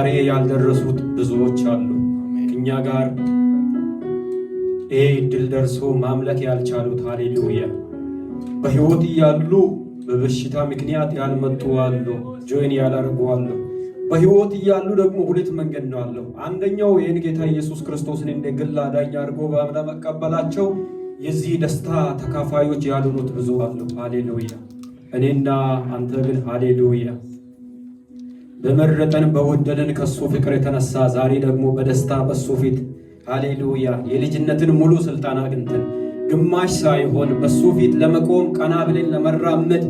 ዛሬ ያልደረሱት ብዙዎች አሉ። ከኛ ጋር ድል ደርሶ ማምለክ ያልቻሉት ሃሌሉያ በሕይወት እያሉ በበሽታ ምክንያት ያልመጡ አሉ። ጆይን ያላረጉ አሉ። በሕይወት እያሉ ደግሞ ሁለት መንገድ ነው አለው። አንደኛው ይህን ጌታ ኢየሱስ ክርስቶስን እንደ ግል አዳኝ አድርጎ በእምነት መቀበላቸው የዚህ ደስታ ተካፋዮች ያልሆኑት ብዙ አሉ። ሃሌሉያ እኔና አንተ ግን ሃሌሉያ በመረጠን በወደደን ከሱ ፍቅር የተነሳ ዛሬ ደግሞ በደስታ በሱ ፊት ሃሌሉያ የልጅነትን ሙሉ ስልጣን አግኝተን ግማሽ ሳይሆን በሱ ፊት ለመቆም ቀና ብለን ለመራመድ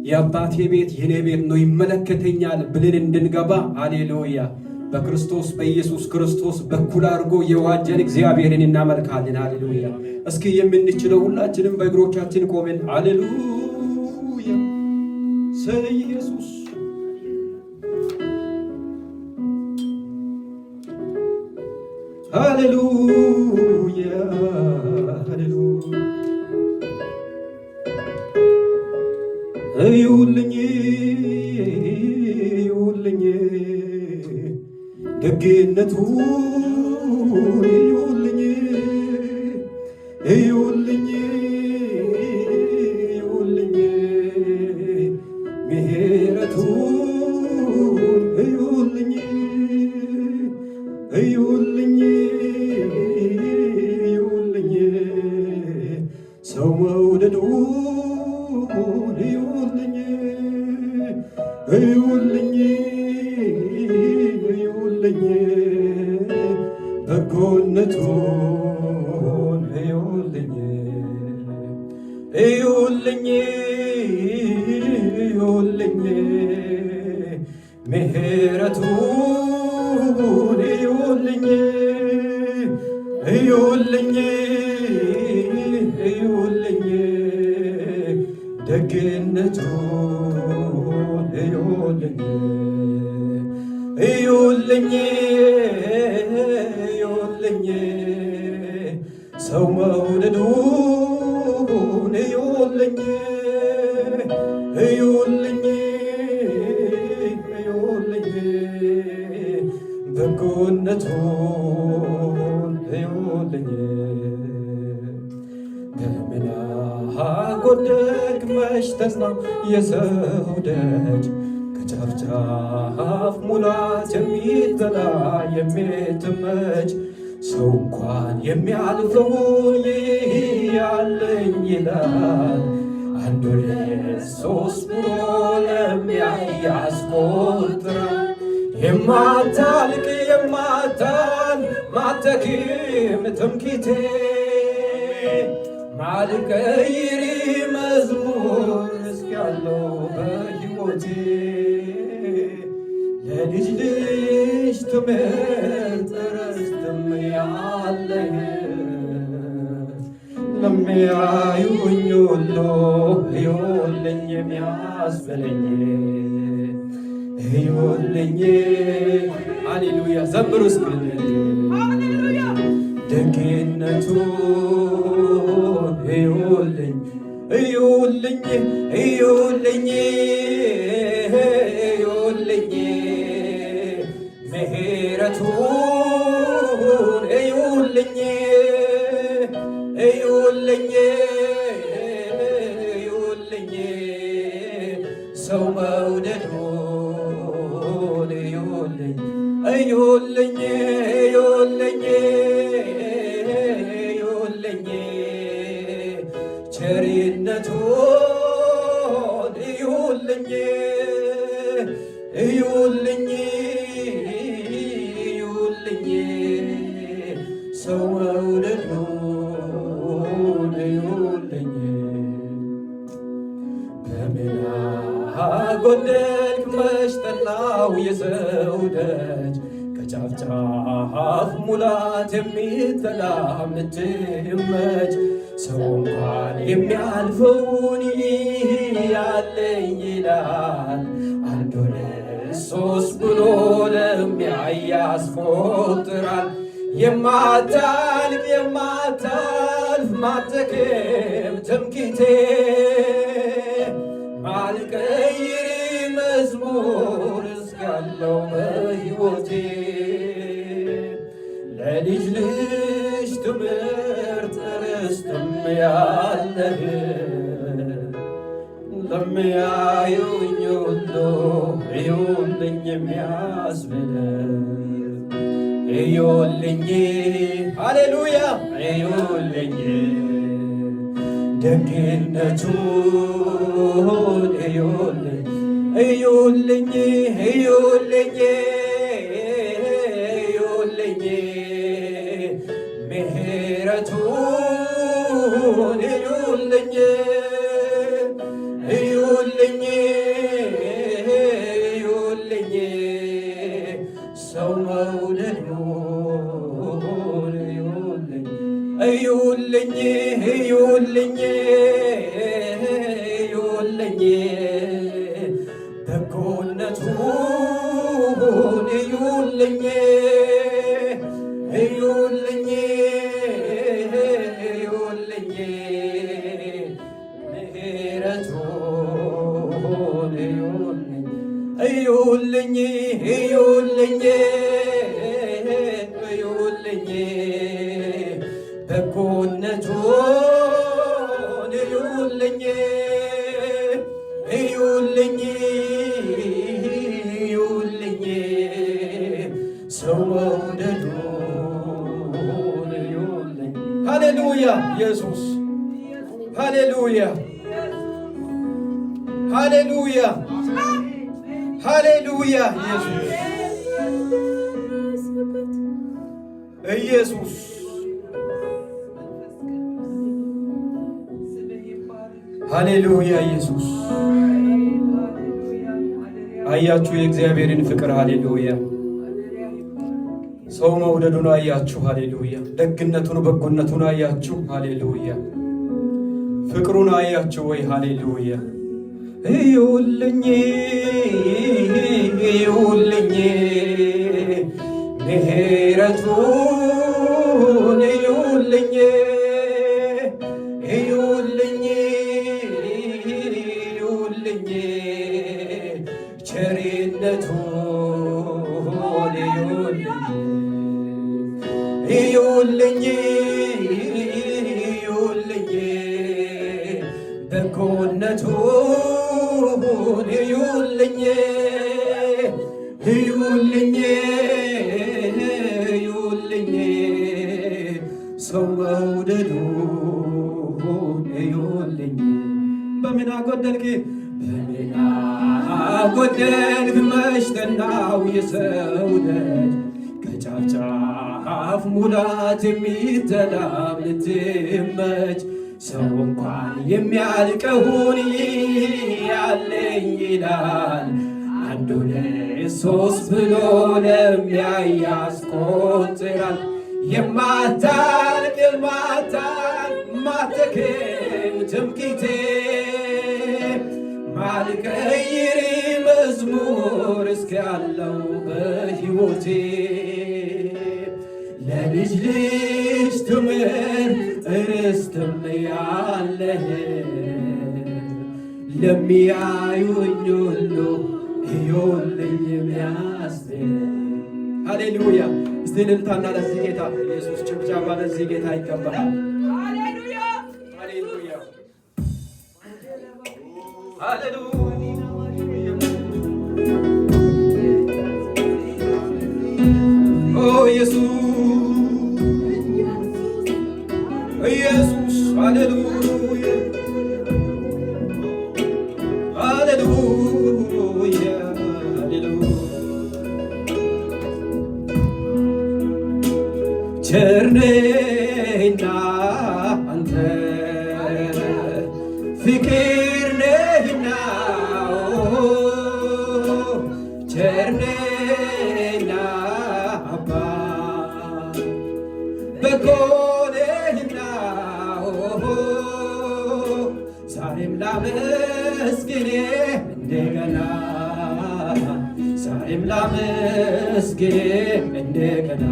የአባቴ ቤት የኔ ቤት ነው ይመለከተኛል ብለን እንድንገባ ሃሌሉያ በክርስቶስ በኢየሱስ ክርስቶስ በኩል አድርጎ የዋጀን እግዚአብሔርን እናመልካለን። ሃሌሉያ እስኪ የምንችለው ሁላችንም በእግሮቻችን ቆመን ሃሌሉያ ስለ ኢየሱስ ሃሌሉያ ሃሌሉያ እዩልኝ እዩልኝ ደግነቱን እዩልኝ እዩልኝ እዩልኝ ምሕረቱን እዩልኝ እዩልኝ እዩልኝ ሰው መውደዱን እዩልኝ እዩልኝ እዩልኝ በጎነቱን እዩልኝ እዩልኝ እዩልኝ ምሕረቱን እዩልኝ እዩልኝ እዩልኝ ደግነቱን እዩልኝ እዩልኝ እዩልኝ ሰው መውደዱን እዩልኝ እዩልኝ እዩልኝ በጎነቱን እዩልኝ በምን አጎደልክ መች ተጽናው የሰው ደጅ ከጫፍ ጫፍ ሙላት የሚጠላ የምትመች ሰው እንኳን የሚያልፈውን ያለኝ ይላል አንድ ሁለት ሦስት ብሎ ለሚያይ ያስቆጥራል። የማታልቅ የማታል ማተክም ትምክህቴ ማልቀይር መዝሙር እስካለው በሕይወቴ ለልጅ ልጅ ትምህርት ርስትም ያለህ ለሚያዩኝ ሁሉ እዩልኝ የሚያስበለኝ እዩልኝ ሃሌሉያ ዘምሩ እስኪ ደግነቱን እዩልኝ እዩልኝ እዩልኝ እዩልኝ ምሕረቱን እዩልኝ እዩልኝ እዩልኝ ሰው መውደዱን እዩልኝ እዩልኝ እዩልኝ እዩልኝ ቸርነቱን እዩልኝ እዩልኝ እዩልኝ ሰው መውደዱን እዩልኝ በምን አጎደልክ መች ጠላው የሰው ደጅ ከጫፍ ጫፍ ሙላት የሚጠላ የምትመች ሰው እንኳን የሚያልፈውን ያለኝ ይላል አንድ ሁለት ሦስት ብሎ ለሚያይ ያስቆጥራል። የማታልቅ የማታልፍ ማተክም ትምክህቴ ማልቀይር መዝሙር እስካለ እስካለው በሕይወቴ ለልጅ ልጅ ትምህርት ርስትም ያለህ ለሚያዩኝ ሁሉ እዩልኝ የሚያስብል እዩልኝ፣ ሃሌሉያ እዩልኝ ደግነቱን እዩልኝ እዩልኝ እዩልኝ እዩልኝ ምሕረቱን እዩልኝ እዩልኝ እዩልኝ ሰው መውደዱን እዩልኝ እዩልኝ እዩልኝ እዩልኝ በጎነቱን እዩልኝ እዩልኝ እዩልኝ ምሕረቱን እዩልኝ እዩልኝ እዩልኝ እዩልኝ በጎነቱን እዩልኝ እዩልኝ እዩልኝ ሰው መውደዱን እዩልኝ። ሃሌሉያ ኢየሱስ ሃሌሉያ ሃሌሉያ ሃሌሉያ ኢየሱስ ሃሌሉያ ኢየሱስ። አያችሁ የእግዚአብሔርን ፍቅር ሃሌሉያ። ሰው መውደዱን አያችሁ ሃሌሉያ። ደግነቱን በጎነቱን አያችሁ ሃሌሉያ። ፍቅሩን አያችሁ ወይ ሃሌሉያ። እዩልኝ እዩልኝ ምሕረቱን እዩልኝ እዩልኝ እዩልኝ ቸርነቱን እዩልኝ እዩልኝ በጎነቱን እዩልኝ እዩልኝ እዩልኝ ሰው መውደዱን እዩልኝ። በምን አጎደልክ በምን አጎደልክ መሽተናው የሰው ልጅ ከጫፍ ጫፍ ሙላት የሚተላም ልትመች ሰው እንኳን የሚያልቀውን ያለኝ ይላል አንድ ሁለት ሶስት ብሎ ለሚያይ ያስቆጥራል። የማታልቅ ማትክም ትምክህቴ ማልቀይር መዝሙር እስካለው በሕይወቴ ለልጅ ልጅ ትምህርት ርስትም ያለህ ለሚያዩኝ ሁሉ እዩልኝ የሚያስብል ሃሌሉያ። እስቲ እልልታና ለዚህ ጌታ ኢየሱስ ጭብጨባ ለዚህ ጌታ ይገባል። ሃሌሉያ ሃሌሉያ ሃሌሉያ ኦ ኢየሱስ ኢየሱስ ሃሌሉያ ሃሌሉያ ሃሌሉያ ቸር ነህና አንተ ፍቅር ነህና ቸር ነህና አባ በጎ ነህና ዛሬም ላመስግን እንደገና ዛሬም ላመስግን እንደገና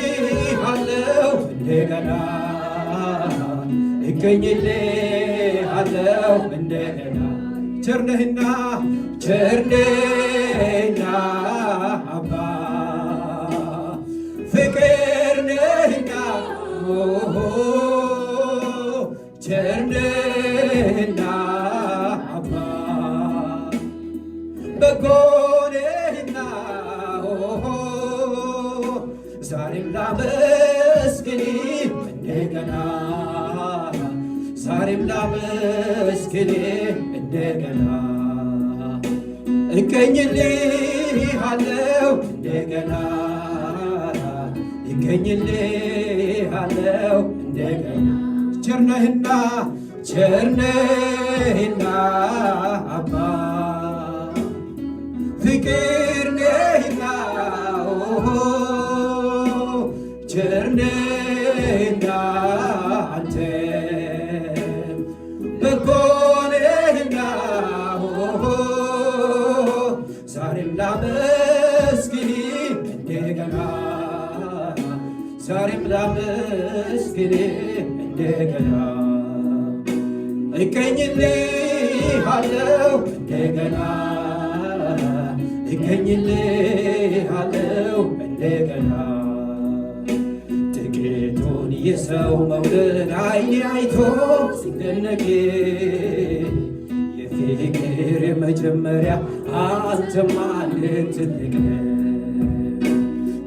እገኝልሃለሁ እንደገና እገኝልሃለሁ እንደገና ቸር ነህና ቸርነህና አባ ፍቅር ነህና ቸርነህና አባ በጎ ነህና ዛሬም ላመስግን እንደገና ዛሬም ላመስግን እንደገና እገኝልሃለሁ እንደገና እገኝልሃለሁ እንደገና ቸርነህና ቸርነህና አባ ፍቅር ነህና ቸርነህና አንተ በጎ ነህና ዛሬም ላመስግን እንደገና ዛሬም ላመስግን እንደገና እገኝልሃለሁ እንደገና እገኝልሃለሁ እንደገና ጥቂቱን የሰው መውደድ ዓይኔ አይቶ ሲደነቅ የፍቅር መጀመሪያ አንተማ ትልቅ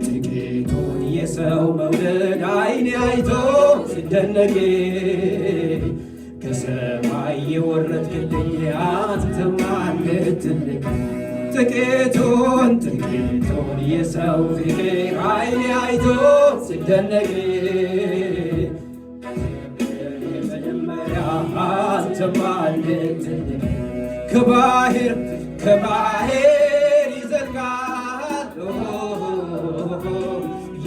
ጥቂቱን የሰው መውደድ ዓይኔ አይቶ ሲደነቅ ከሰማይ የወረድክልኝ አንተማ ትልቅ ጥቂቱን የሰው ፍቅር ዓይኔ አይቶ ሲደነቅ መጀመሪያ አንተማ ትልቅ ከባህር ይዘልቃል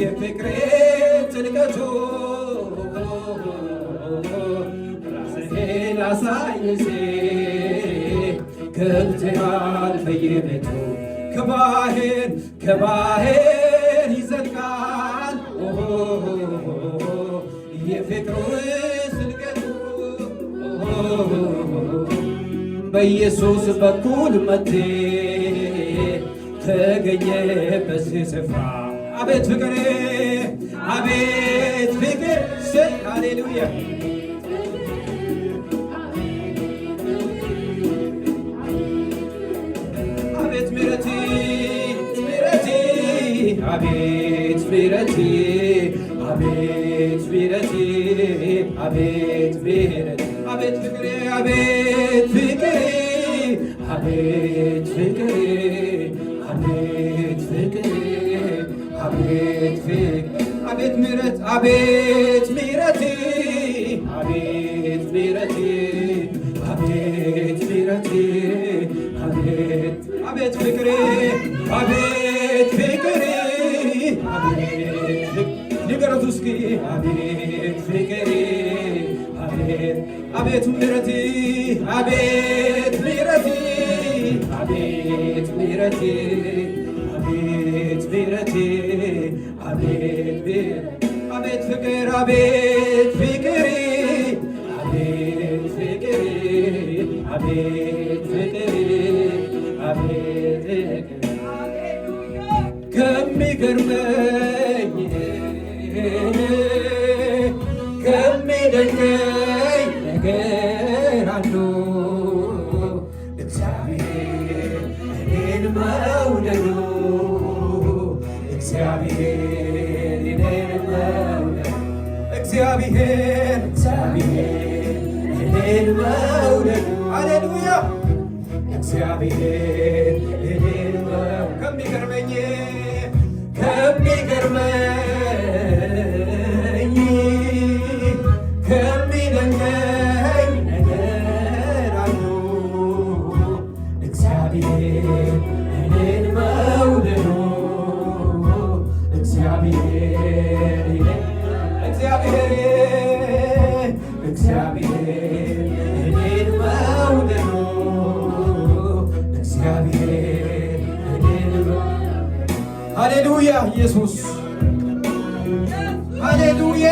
የፍቅሬ ጥልቀቱ ራስህን አሳየኝ ገብተሃል በየቤቱ ከባህር ይዘልቃል የፍቅሩ ጥልቀቱ በኢየሱስ በኩል መቴ ተገኘ በዚህ ስፍራ አቤት ፍቅሬ አቤት ፍቅር ሃሌሉያ አቤት ምሕረቴ አቤት ምሕረቴ አቤት ምሕረቴ አቤት ምሕረቴ አቤት ፍቅሬ አቤት ፍቅሬ አቤት ፍቅሬ አቤት ፍቅሬ አቤት ፍቅሬ አቤት ምሕረት አቤት ምሕረቴ አቤት ምሕረቴ አቤት ምሕረቴ አቤት ፍቅሬ አቤት ፍቅሬ ንገረቱ እስኪ አቤት ፍቅሬ አቤት ምሕረቴ አቤት ምሕረቴ አቤት ምሕረቴ አቤት ምሕረቴ አቤት ፍቅር አቤት ፍቅሬ አቤት ፍቅሬ አቤት ፍቅሬ አቤት ከሚገርመኝ ከሚደንቀኝ ነገር አንዱ እግዚአብሔር እኔን መውደዱ እግዚአብሔር እኔን መውደዱ እግዚአብሔር እኔን መውደዱ ሃሌሉያ እግዚአብሔር እኔን ከሚገርመኝ ከሚደንቀኝ ነገር አንዱ እግዚአብሔር እኔን መውደዱ እግዚአብሔር እኔን መውደዱ እግዚአብሔር እኔን ሃሌሉያ ኢየሱስ ሃሌሉያ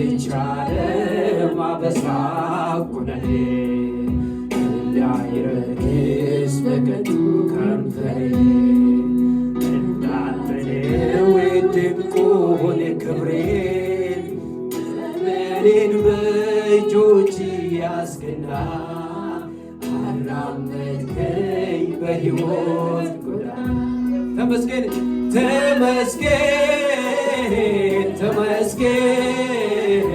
አይቻልም አበሳ ኩነኔ እንዳይረክስ በከንቱ ከንፈሬ እንዳልበለው ድንቁን ክብሬን እኔን በእጆች ያስገና አራመድከኝ በሕይወት ጎዳና ተመስገን ተመስገን ተመስገን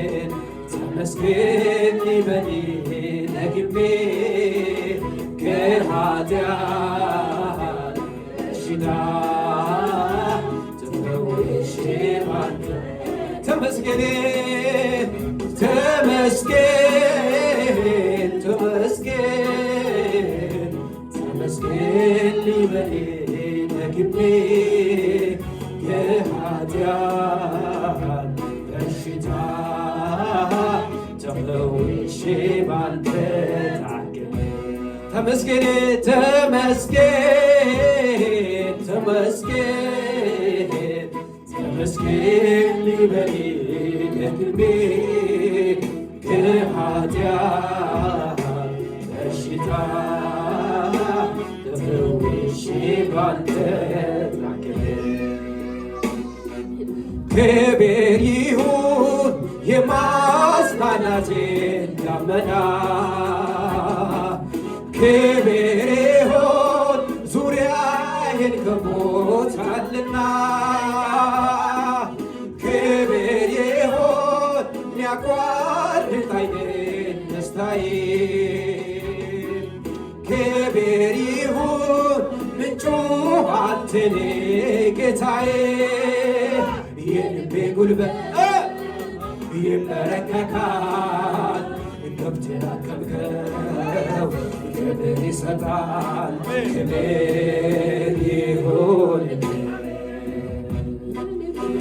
ተመስገን ይበል ደግሜ ከኃጢአት በሽታ ተፈውሼ ባንተ ተመስገን ተመስገን ተመስገን ተመስገን ይበል ደግሜ ከኃጢአት በሽታ ተፈውሼ ባንተ ታክሜ ተመስገን ተመስገን ተመስገን ተመስገን ይበል ደግሜ ከኃጢአት በሽታ ተፈውሼ ባንተ ታክሜ ክብር ይሁን የማጽናናቴን ደመና ክብር ይሁን ዙሪያዬን ከቦታልና ክብር ይሁን ሚያቋርጥ ዓይኔን ደስታዬን ክብር ይሁን ምንጩ አንተኔ ጌታዬ የልቤ ጉልበት ይንበረከካል ገብተህ አከብከው ክብር ይሰጣል ክብር ይሁንልህ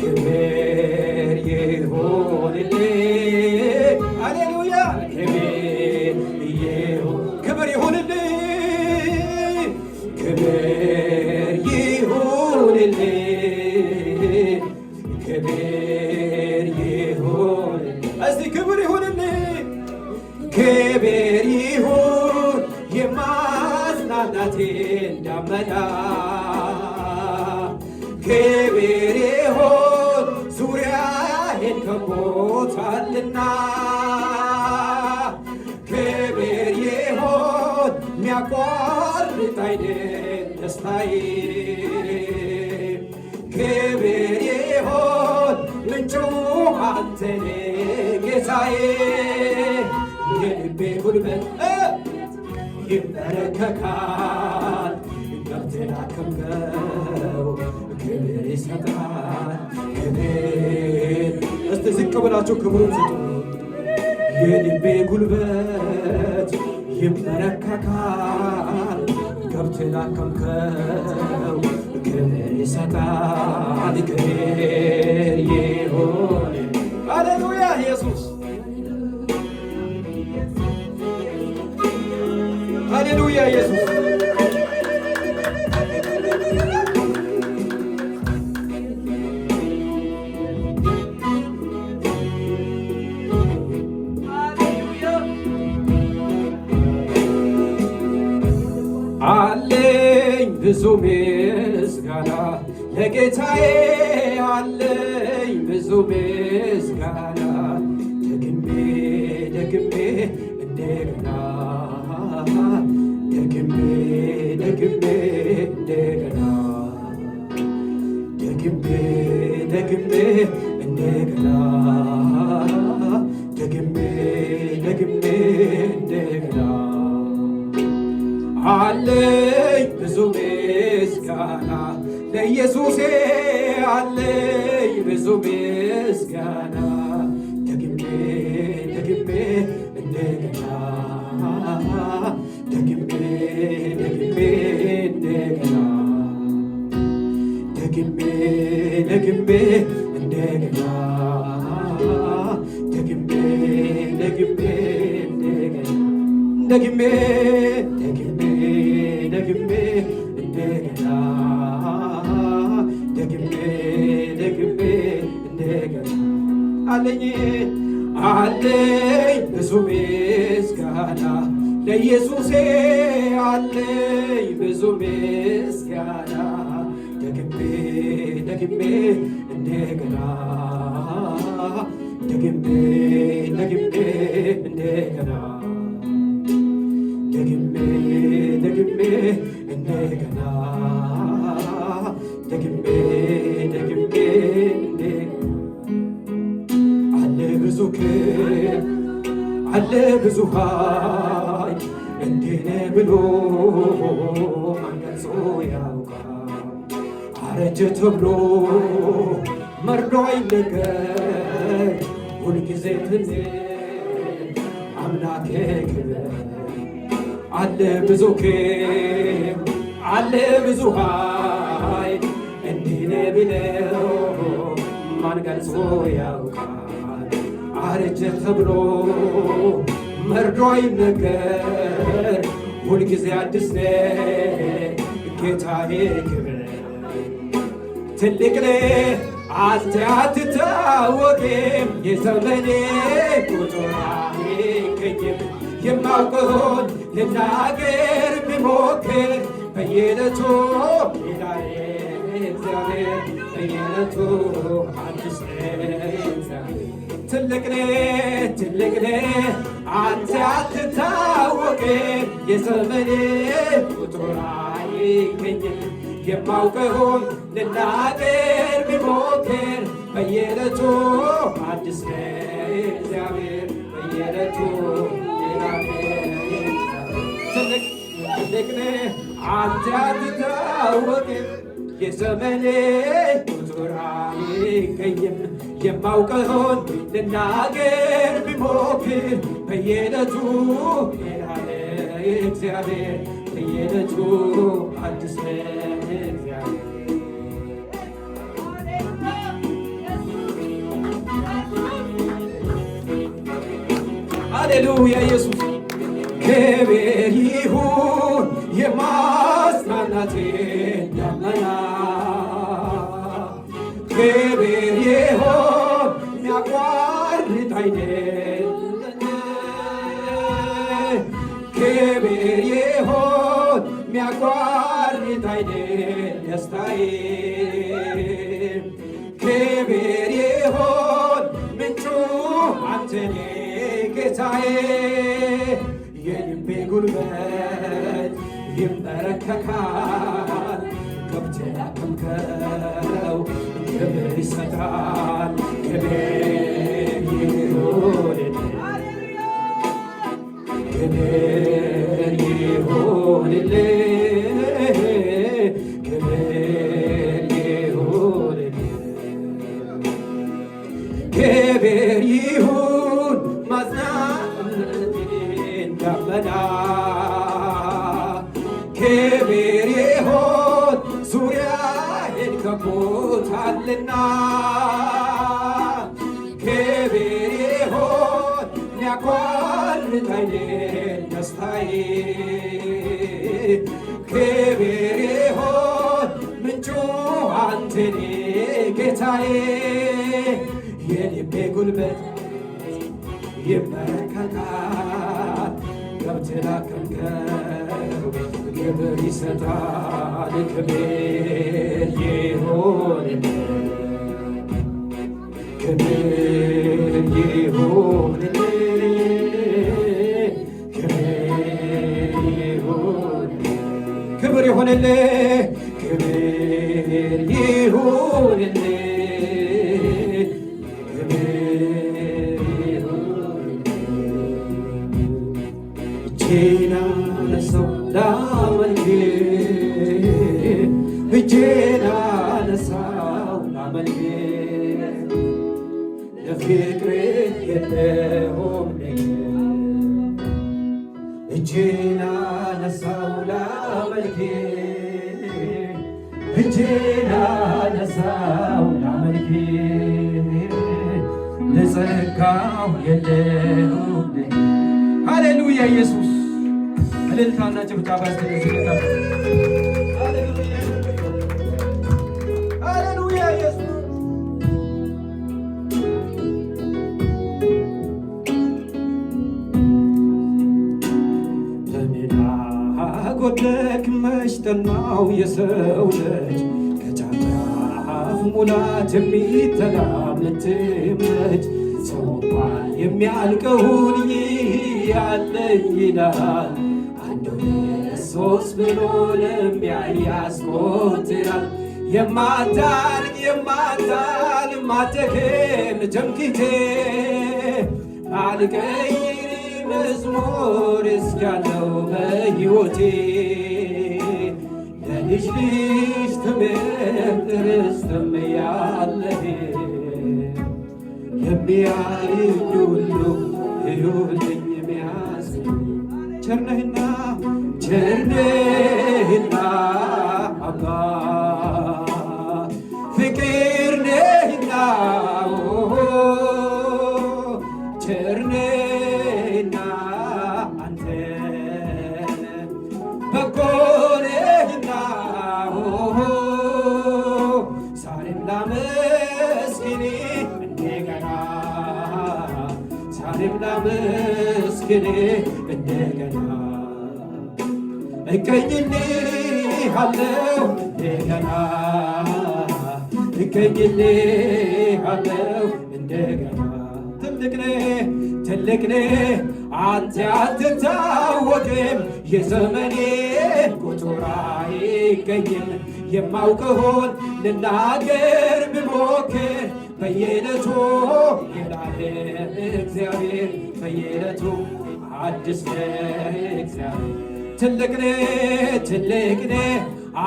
ክብር ይሁንልህ ሃሌሉያ ክብር ይሁንልህ ክብር ይሁንልህ ክብር ይሁን እስቲ ክብር ይሁንልህ ክብር ይሁን የማጽናናቴን ደመና ክብር ይሁን ዙሪያዬን ከቦታልና ክብር ይሁን ሚያቋርጥ ዓይኔን ደስታዬ ክብር ይሁን ምንጩ አንተኔ ጌታዬ የልቤ ጉልበት ይንበረከካል ገብተህ አከብከው ክብር ይሰጣል ክብር እስቲ ዝቅ ብላችሁ ክብሩን ስጡ የልቤ ጉልበት ይንበረከካል ገብተህ አከብከው ክብር ይሰጣል ክብር ይሁን ሃሌሉያ ኢየሱስ ሃሌሉያ ኢየሱስ አለኝ ብዙ ምስጋና ለጌታዬ አለኝ ብዙ ምስጋና ደግሜ ደግሜ እንደገና ደግሜ ደግሜ እንደገና ደግሜ ደግሜ እንደገና ደግሜ ደግሜ እንደገና አለኝ ብዙ ምስጋና ለኢየሱሴ አለኝ ብዙ ምስጋና ደግሜ ደግሜ እንደገና ደግሜ ደግሜ እንደገና ደግሜ ደግሜ እንደገና ደግሜ ደግሜ እንደገና ደግሜ ደግሜ ደግሜ እንደገና ደግሜ ደግሜ እንደገና አለኝ አለኝ ብዙ ምስጋና ለኢየሱሴ አለኝ ብዙ ምስጋና ደግሜ ደግሜ እንደገና ደግሜ ደግሜ እንደገና ደግሜ ደግሜ እንደገና ደግሜ ደግሜ አለ ብዙ ክብር አለ ብዙ ኃይል እንዲህ ነህ ብሎ ማን ገልጾ ያውቃል? አረጀ ተብሎ መርዶ አይነገር ሁልጊዜ ትዝ አምላኬ ክብር አለ ብዙ ክብር አለ ብዙ ኃይል እንዲህ ነህ ብለው ማን ገልጾ ያውቃል? አረጀ ተብሎ መርዶ አይነገር ሁልጊዜ አዲስ ነህ ጌታዬ ክብር ትልቅ ነህ አንተ አትታወቅም የዘመኔ ቁጥር አይገኝም የማውቀውን ልናገር ብሞክር በየዕለቱ ጌታዬ እግዚአብሔር በየዕለቱ አዲስ ትልቅ ነህ አንተ አትታወቅም የዘመኔ ቁጥር አይገኝም የማውቀውን ልናገር ብሞክር በየዕለቱ አዲስ ነህ እግዚአብሔር በየዕለቱ ትልቅ ነህ አንተ አትታወቅም የዘመኔ ቁጥር አይገኝም የማውቀውን ልናገር ብሞክር በየዕለቱ እግዚአብሔር በየዕለቱ አዲስ ነህ እግዚአብሔር ሃሌሉያ ኢየሱስ ክብር ይሁን የማጽናናቴ ደመና ክብር ይሁን የሚያቋርጥ አይደል ክብር ይሁን የሚያቋርጥ አይደል ደስታዬ ክብር ይሁን ምንጩ አንተ ነህ ጌታዬ የልቤ ጉልበት ይንበረከካል ገብቶ ያከምከው ክብር ይሰጣል ክብር ይሁንልህ ክብር ይሁንልህ ክብር ይሁንልህ ክብር ይሁን ማጽናናቴን ደመና ክብር ይሁን ዙሪያዬን ከቦታልና ክብር ይሁን የሚያቋርጥ አይደል ደስታዬ ክብር ይሁን ምንጩ አንተ ነህ ጌታዬ የልቤ ጉልበት ይመረከካል ገብተህ ላከምከው ክብር ይሰጣል ክብር ይሁንልህ ክብር ይሁንልህ ክብር ይሁንልህ ክብር ይሁንልህ እጄን አነሳሁ ላመልክህ እጄን አነሳሁ ላመልክህ ለፍቅርህ የለውም እጄን አነሳሁ ላመልክህ እጄን አነሳሁ ላመልክህ ለጸጋው የለውም ሃሌሉያ ኢየሱስ እልልታና ጭብጨባ ያስደስታል። ሃሌሉያ ኢየሱስ መውደቅ መሽጠናው የሰው ልጅ ከጫፍ ሙላት የሚተላምትመች ሰው እንኳን የሚያልቀውን ያለኝ ይላል። አንድ ሁለት ሶስት ብሎ ለሚያይ ያስቆጥራል። የማታልቅ የማትደክም ትምክህቴ አልቀይር መዝሙር እስካለው በሕይወቴ ለልጅ ልጅ ትምህርት ርስትም ያለህ የሚያዩኝ ሁሉ እዩልኝ የሚያስኝ ቸርነህና አባ ፍቅር ነህና ቸርነህና አንተ በጎ ነህና ዛሬም ላመስግንህ እንደገና ዛሬም ላመስግንህ እንደገና እገኝልሃለሁ እንደገና እገኝልሃለሁ እንደገና ትልቅ ነህ አንተ አትታወቅም የዘመኔ ቁጥር አይገኝም የማውቅሆን ልናገር ብሞክር በየዕለቱ ይላል እግዚአብሔር በየዕለቱ አዲስ ነህ እግዚአብሔር ትልቅ ነህ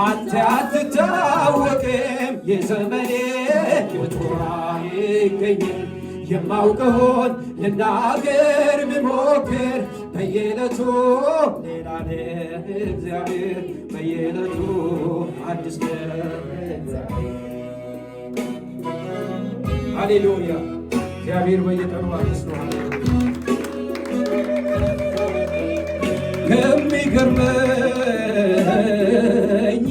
አንተ አትታወቅም የዘመኔ ቁጥር አይገኝም የማውቅሆን ልናገር ብሞክር በየዕለቱ ሌላ ነህ እግዚአብሔር በየዕለቱ አዲስ ነህ እግዚአብሔር። ሃሌሉያ እግዚአብሔር በየቀኑ አዲስ ነው። ከሚገርመኝ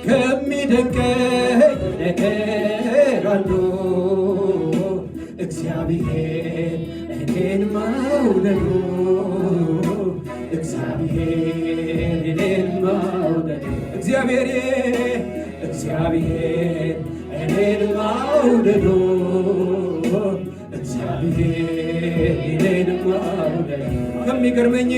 ከሚደንቀኝ ነገር አሉ እግዚአብሔር እኔን መውደዱ እግዚአብሔር እኔን መውደዱ እግዚአብሔር እኔን መውደዱ እግዚአብሔር እኔን መውደዱ ከሚገርመኝ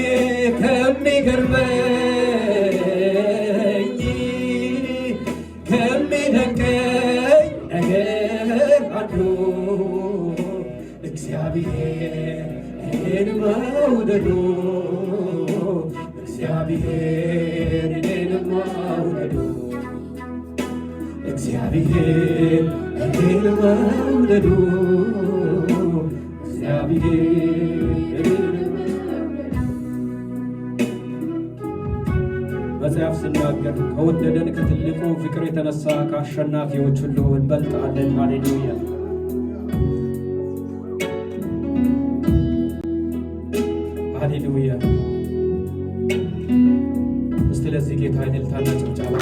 ከሚደንቀኝ ነገር አሉ እግዚአብሔር እኔን መውደዱ እግዚአብሔር እኔን መውደዱ እግዚአብሔር እኔን መውደዱ እግዚአብሔር መጽሐፍ ሲናገር ከወደደን ከትልቁ ፍቅር የተነሳ ከአሸናፊዎች ሁሉ እንበልጣለን። ሃሌሉያ ሃሌሉያ። እስቲ ለዚህ ጌታ እልልታና ጭብጨባ